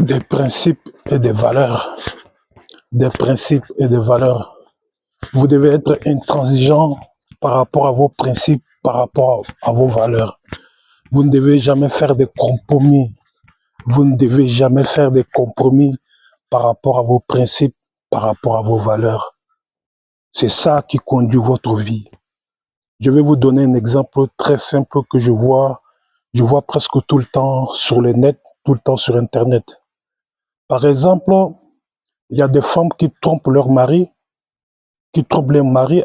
des principes et des valeurs. Des principes et des valeurs. Vous devez être intransigeant par rapport à vos principes, par rapport à vos valeurs. Vous ne devez jamais faire des compromis. Vous ne devez jamais faire des compromis par rapport à vos principes, par rapport à vos valeurs. C'est ça qui conduit votre vie. Je vais vous donner un exemple très simple que je vois presque tout le temps sur le net, tout le temps sur Internet. Par exemple, il y a des femmes qui trompent leur mari,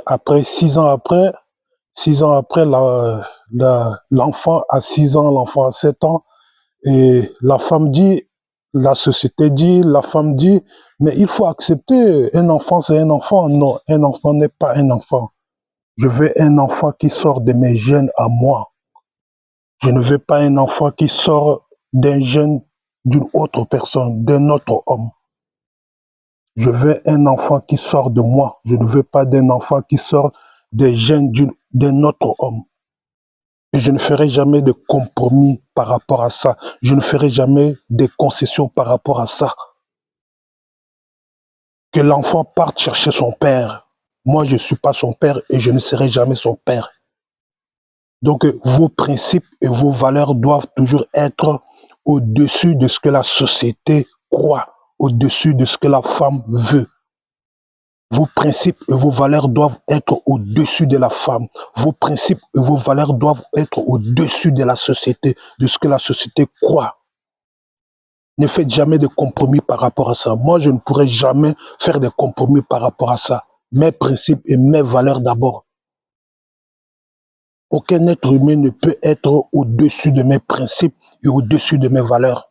après 6 ans après, l'enfant a 6 ans, l'enfant a 7 ans, et la femme dit, la société dit, la femme dit, mais il faut accepter, un enfant c'est un enfant. Non, un enfant n'est pas un enfant. Je veux un enfant qui sort de mes gènes à moi. Je ne veux pas un enfant qui sort d'un gène d'une autre personne, d'un autre homme. Je veux un enfant qui sort de moi. Je ne veux pas d'un enfant qui sort des gènes d'un autre homme. Et je ne ferai jamais de compromis par rapport à ça. Je ne ferai jamais de concessions par rapport à ça. Que l'enfant parte chercher son père. Moi, je ne suis pas son père et je ne serai jamais son père. Donc, vos principes et vos valeurs doivent toujours être au-dessus de ce que la société croit, au-dessus de ce que la femme veut. Vos principes et vos valeurs doivent être au-dessus de la femme. Vos principes et vos valeurs doivent être au-dessus de la société, de ce que la société croit. Ne faites jamais de compromis par rapport à ça. Moi, je ne pourrai jamais faire de compromis par rapport à ça. Mes principes et mes valeurs d'abord. Aucun être humain ne peut être au-dessus de mes principes et au-dessus de mes valeurs.